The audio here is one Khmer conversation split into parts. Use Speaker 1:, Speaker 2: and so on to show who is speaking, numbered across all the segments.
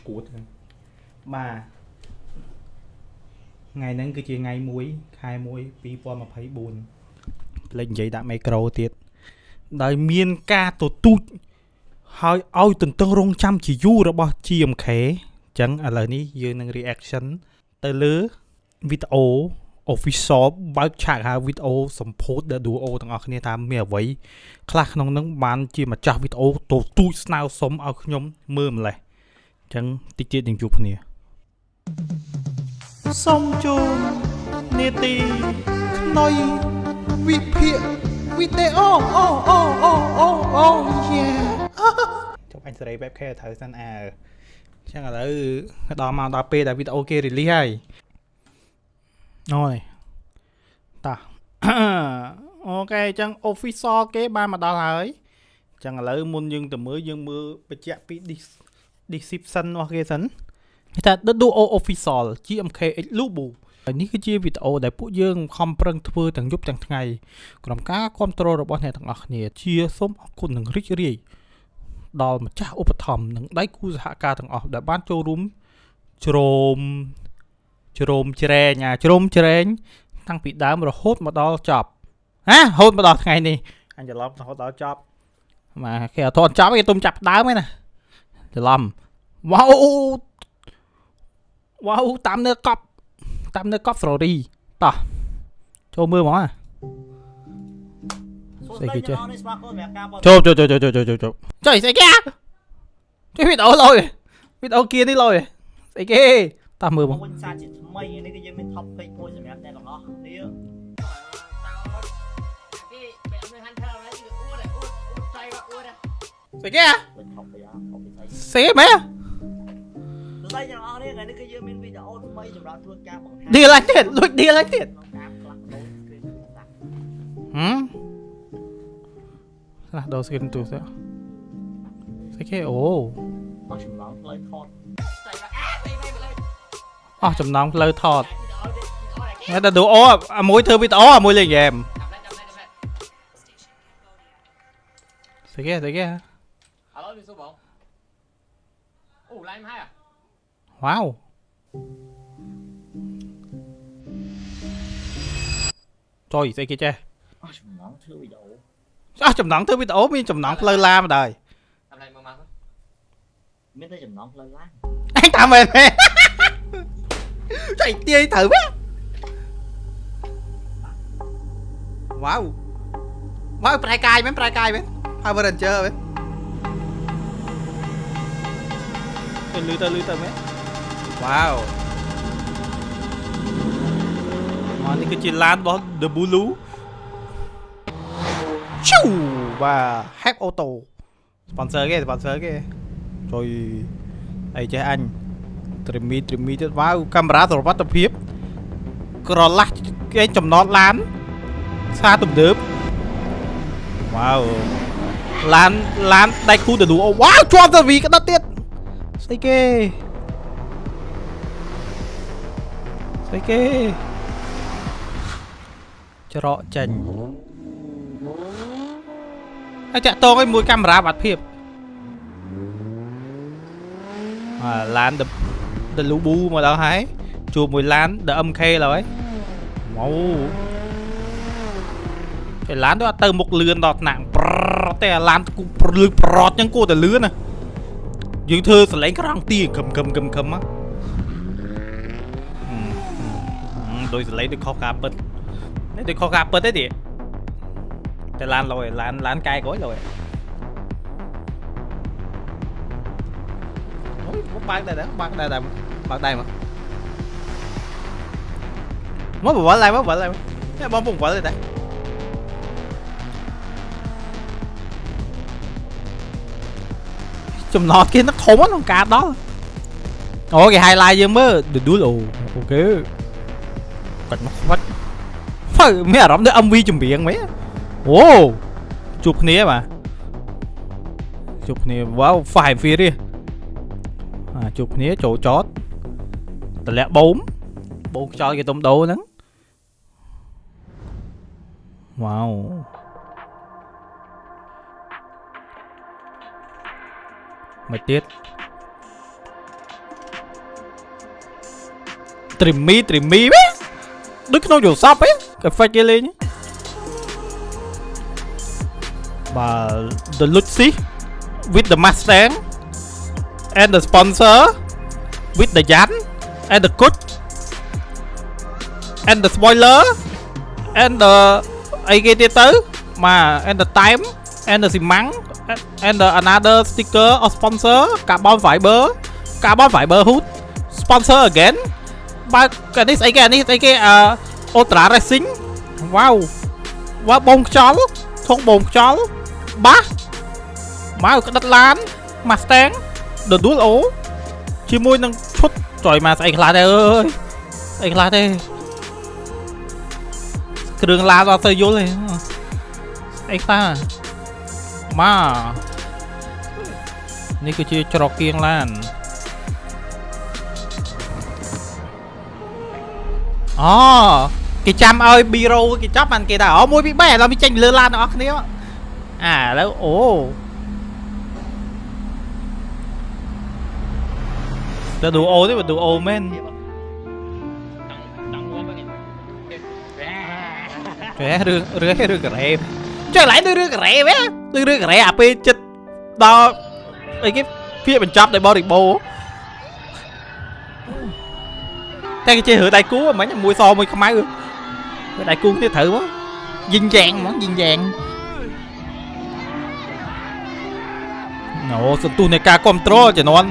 Speaker 1: កួតបាទថ្ងៃហ្នឹងគឺជាថ្ងៃ1ខែ1 2024លេចនិយាយដាក់មីក្រូទៀតដោយមានការទទូចហើយឲ្យទន្ទឹងរង់ចាំជាយូររបស់ GMK អញ្ចឹងឥឡូវនេះយើងនឹង reaction ទៅលើវីដេអូ official បើកឆាកហៅវីដេអូសម្ពោធ The Duo ទាំងអស់គ្នាថាមានអ្វីខ្លះក្នុងនឹងបានជាម្ចាស់វីដេអូទទូចស្នើសុំឲ្យខ្ញុំមើលម្លេះអញ្ចឹងតិចទៀតនឹងជួបគ្នាសូមជូននេតិខ្នុយវិភាគវីដេអូអូយេចុះអញសេរី webcam ត្រូវសិនអើអញ្ចឹងឥឡូវដល់មកដល់ពេលដែលវីដេអូគេ release ហើយអូយតាអូខេអញ្ចឹង official គេបានមកដល់ហើយអញ្ចឹងឥឡូវមុនយើងទៅមើលបញ្ជាក់ពី description របស់គេសិនគេថា The Duo Official GMK X Lubu ហើយនេះគឺជាវីដេអូដែលពួកយើងខំប្រឹងធ្វើទាំងយប់ទាំងថ្ងៃក្រុមការគ្រប់គ្រងរបស់អ្នកទាំងអស់គ្នាជាសូមអរគុណនិងរីករាយដល់ម្ចាស់ឧបត្ថម្ភនិងដៃគូសហការទាំងអស់ដែលបានចូលរួមជ្រោមជ្រែងតាំងពីដើមរហូតមកដល់ចប់រហូតមកដល់ថ្ងៃនេះអញច្រឡំរហូតដល់ចប់មកគេអត់ទាន់ចប់គេទុំចាប់ដើមឯណាច្រឡំវ៉ាវតាមនៅកប់ស្រូរីតោះចូលមើលមកស្អីគេចេះចូលចុយស្អីគេជួយវីដេអូលយវីដេអូគៀនេះលយស្អីគេតោះមើលមកវិញសារជាថ្មីនេះគឺយើងមាន top page មួយសម្រាប់អ្នកទាំងអស់គ្នាគេបែបនៅ Hunter ហើយអួតចៃក៏អួតស្អីគេសេមែនស្អីយ៉ាងអស់នេះថ្ងៃនេះគឺយើងមានវីដេអូថ្មីសម្រាប់ធ្វើការបង្ហាញឌីលទៀតលួចឌីលទៀតខ្លះដូរ skin ទូទៅស្អីគេអូអស់ចំណងផ្លូវថតតែ Duo មួយធ្វើវីដេអូមួយលេងហ្គេមស្អីគេឥឡូវមានសួរបងអូឡាយមកហើយវ៉ាវចុយស្អីគេចេះអស់ចំណងធ្វើវីដេអូមានចំណងផ្លូវឡាមកដែរតាមឡៃមើលមកមានតែចំណងផ្លូវឡាអញតាមមែនចៃទាយត្រូវទេវ៉ាវប្រែកាយមែនPower Ranger មែនទៅលឺមែនវ៉ាវមកនេះគឺជាឡានរបស់ The Blue ឈូបាទ Hack Auto sponsor គេចុយអីចេះអញត្រីមីទៀតវ៉ាវកាមេរ៉ាសុវត្ថិភាពក្រឡាស់គេចំណតឡានសាទំនើបវ៉ាវឡានដៃគូទៅលូអូវ៉ាវជាប់ទៅវីក្តិតទៀតស្អីគេច្រកចេញហើយចាក់តងឲ្យមួយកាមេរ៉ាបាត់ភាពឡាន The Lubu មកដល់ហើយជួបមួយឡាន The MK ឡើយម៉ូតែឡានទៅអត់ទៅមុខលឿនដល់ថ្នាក់តែឡានគូលឺប្រត់អញ្ចឹងគួរតែលឿនណាយើងធ្វើសលេងក្រងទីខឹមមកដោយសលេងដូចខុសការពិតនេះដូចខុសការពិតទេទីតែឡានលយឡានកែក្រោយលយអូយបើកដែរមកមកបវល់ឡើយនេះបងពងវល់ទេចំណតគេនឹងធំក្នុងការដល់អូគេ highlight យើងមើល Duel អូខេគាត់មកខ្វាត់មានអារម្មណ៍ដូច MV ចម្រៀងមែនអូជួបគ្នាវ៉ាវ Fast and Furious ជួបគ្នាចូលចតតម្លាក់បូមខ្យល់គេទុំដូរហ្នឹងវ៉ាវមកទៀត Dreamy ដូចក្នុងយល់សពឯងកាហ្វេគេលេងបាទ The Lucy with the Mustang and the sponsor with the Jan and the coach and the spoiler and the អីគេទៀតទៅបាទ and the time and the ស៊ីម៉ាំង and the another sticker of sponsor carbon fiber hood sponsor again បើកនេះស្អីគេultra racing វ៉ាវបងខ្យល់ធុងបងខ្យល់បាសមកក្តិតឡាន Mustang The Dual O ជាមួយនឹងឈុតចុយមកស្អីខ្លះទេអើយស្អីខ្លះទេគ្រឿងឡានអត់ទៅយល់ទេស្អីខ្លះមកនេះគឺជាច្រកគៀងឡានអូគេចាំឲ្យ Biro គេចាប់បានគេថាអូ1 2 3ឥឡូវវាចេញលើឡានទាំងអស់គ្នាឥឡូវអូទៅឌូអូទេឌូអូមែនរឿងការ៉េចុះឡើងដូចរឿងការ៉េវិញដូចរឿងការ៉េអាពេលចិត្តដល់អីគេភាកបញ្ចប់ដោយបរិបូរតែគេចេះរើដៃគូមិញមួយសមួយខ្មៅដៃគូគ្នាត្រូវមកយិញយ៉ាងហ្មងយិញយ៉ាងអូសន្ទុះនៃការគ្រប់គ្រងជំនាន់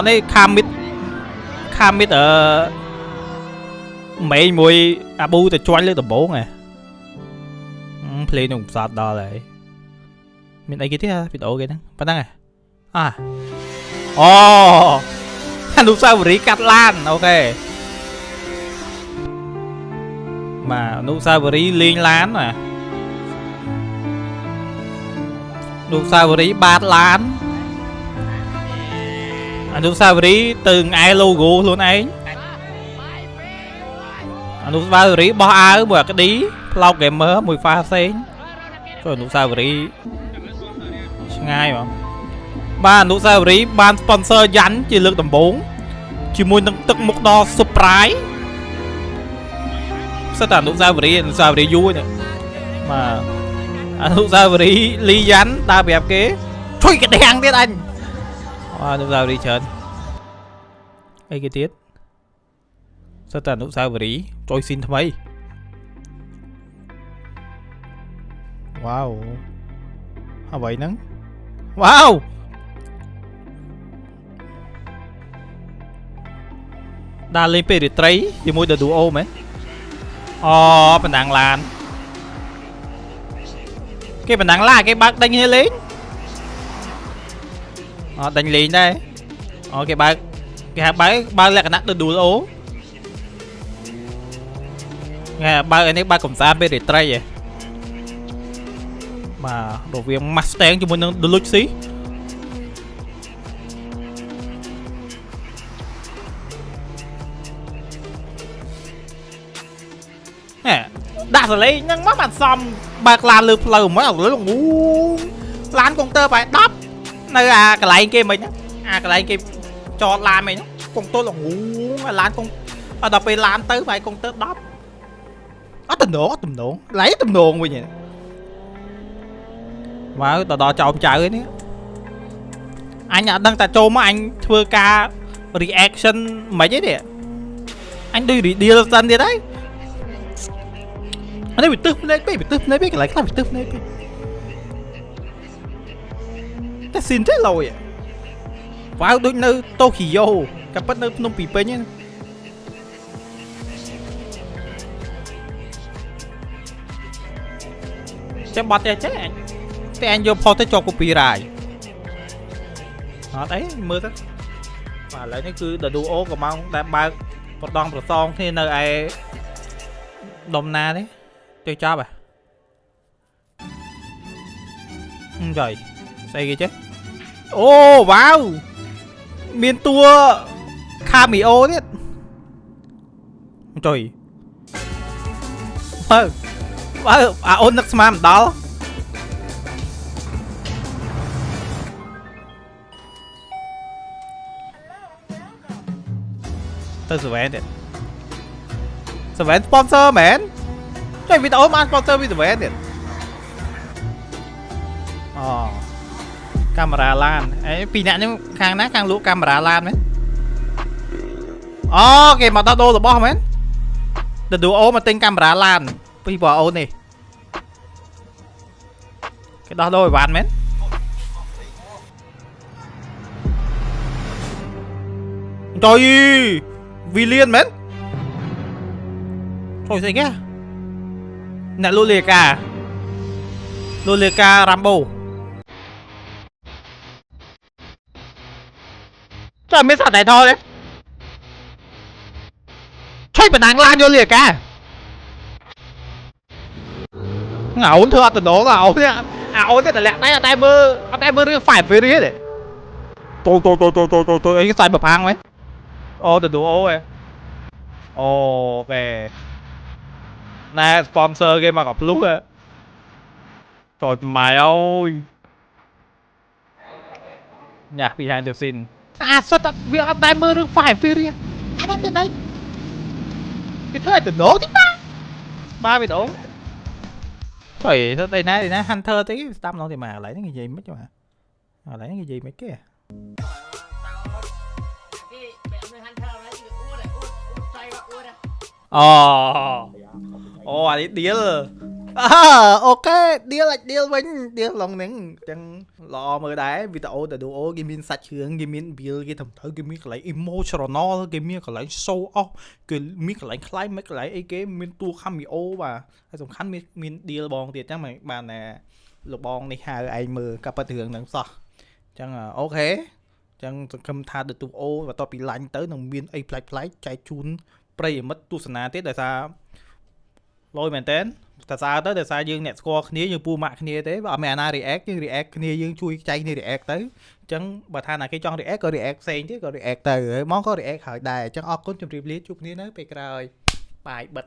Speaker 1: នេះខាមិតមេមួយអាប៊ូទៅជាន់លើដំបងហ៎ភ្លេងនឹងផ្សាត់ដល់ហើយមានអីគេទៀតវីដេអូគេហ្នឹងប៉ុណ្ណឹងហ៎អូអនុស្សាវរីយ៍កាត់ឡានអូខេបាទអនុស្សាវរីយ៍លេងឡានបាទអនុស្សាវរីយ៍បាតឡានអនុស្សាវរីយ៍ទៅឯ logo ខ្លួនឯងអនុស្សាវរីយ៍បោះអាវមួយអាក្ឌីផ្លោក gamer មួយ ហ្វាសេងចូលអនុស្សាវរីយ៍ឆ្ងាយបងបាទអនុស្សាវរីយ៍បាន sponsor យ៉ាន់ជាលើកដំបូងជាមួយនឹងទឹកមុខដល់ surprise សិតតែអនុស្សាវរីយ៍យូរនេះបាទអនុស្សាវរីយ៍លីយ៉ាន់ដើរប្រាប់គេជួយកដាំងទៀតអញអនុស្សាវរីយ៍ច្រើនអីគេទៀតសិតតែអនុស្សាវរីយ៍ចុយស៊ីនថ្មីវ៉ាវអ្វីហ្នឹងវ៉ាវដើរលេងពេលរាត្រីជាមួយ The Duo មែនអូបណ្ដាំងឡានគេបណ្ដាំងឡានគេបើកដេញគ្នាលេងដេញលេងដែរអូគេបើកគេហៅបើកលក្ខណៈ The Duo គេបើកនេះបើកកំសាន្តពេលរាត្រីហ៎បាទរវាង Mustang ជាមួយនឹង The Lucyដាក់សលេងហ្នឹងមកបានសំបើកឡានលើផ្លូវមកអូឡានកុងទ័របែប10នៅអាកន្លែងគេមិញអាកន្លែងគេចតឡានមិញកុងទ័រអាឡានកុងដល់ពេលឡានទៅបែបកុងទ័រ10អត់តំណងឡៃតំណងវិញមកដល់ចោមចៅនេះអញអត់ដឹងតែចូលមកអញធ្វើការ reaction មិនអីទេអញដូច redeal សិនទៀតហើយអានេះវាទឹះភ្នែកពេកកន្លែងខ្លះវាទឹះភ្នែកពេកតែស៊ីនទេឡយវ៉ាវដូចនៅតូក្យូក៏ប៉ុតនៅភ្នំពីពេញហ្នឹងចាំបាត់ទេចេះតែអញយកផុសទៅជាប់ copyright អត់អីមើលទៅបាទឥឡូវនេះគឺ The Duo កំងដែលបើកប្រដងប្រសងគ្នានៅឯដុំណាទេទៅចាប់ចុយស្អីគេចេះអូវ៉ាវមានតួ cameo ទៀតចុយបើអាអូននឹកស្មានមិនដល់ ទៅសវែនទៀតសវែន sponsor មែនចុះវីដេអូបាន sponsor ពីសវែនទៀតអូកាមេរ៉ាឡានអេពីរអ្នកហ្នឹងខាងណាខាងលក់កាមេរ៉ាឡានមែនអូគេមកដោះដូររបស់មែនទៅឌូអូមកទិញកាមេរ៉ាឡានពីបងអូននេះគេដោះដូរអីវ៉ាន់មែនចុយវីលៀនមែនចុយស្អីគេអ្នកលូលេការ៉ាំបូចុះមានសាតែថតទេជួយបណ្ដាំងឡានយកលេការងៅធ្វើអត់តំណងអូននេះអូននេះតែលាក់ដៃអត់តែមើលរឿង Fast Furious ទេតូអីខ្សែបផាំងមែនអូទៅអូឯអូបែណែ sponsor គេមកกับភ្លុះចូលម៉ៃអើយញ៉ាស់ពីហានទៅស៊ីនអាសុទ្ធវាអត់តែមើលរឿង Fast Furious អានេះទៅណៃគេធ្វើឲ្យតំណងទីបាទវីដេអូចុយទៅđâyណា Hunter ទីស្ដាប់ម្ដងទេមកកន្លែងហ្នឹងនិយាយមិនចុះកន្លែងហ្នឹងនិយាយមិនគេអូអានេះ deal អូខេ deal អាច deal វិញ deal ឡងហ្នឹងអញ្ចឹងល្អមើលដែរវីដេអូទៅអូគេមានសាច់គ្រឿងគេមាន build គេធ្វើគេមានកន្លែង emotional គេមានកន្លែង show off គេមានកន្លែង climax កន្លែងអីគេមានតួ cameo បាទហើយសំខាន់មាន deal បងទៀតអញ្ចឹងបានតែលបងនេះហៅឯងមើលកាប់ទៅរឿងហ្នឹងសោះអញ្ចឹងអូខេអញ្ចឹងសង្ឃឹមថាទៅអូបន្ទាប់ពីឡាញ់ទៅនឹងមានអីប្លែកចែកជូនប្រិយមិត្តទស្សនាទៀតដោយសារលយមែនតើតែសារទៅដោយសារយើងអ្នកស្គាល់គ្នាយើងពូម៉ាក់គ្នាទេបើអត់មានអាណា react យើង react គ្នាយើងជួយចែកគ្នា react ទៅអញ្ចឹងបើថាណាគេចង់ react ក៏ react ផ្សេងទៀតក៏ react ទៅហើយមកក៏ react ហើយដែរអញ្ចឹងអរគុណជម្រាបលាជួបគ្នានៅពេលក្រោយបាយបិទ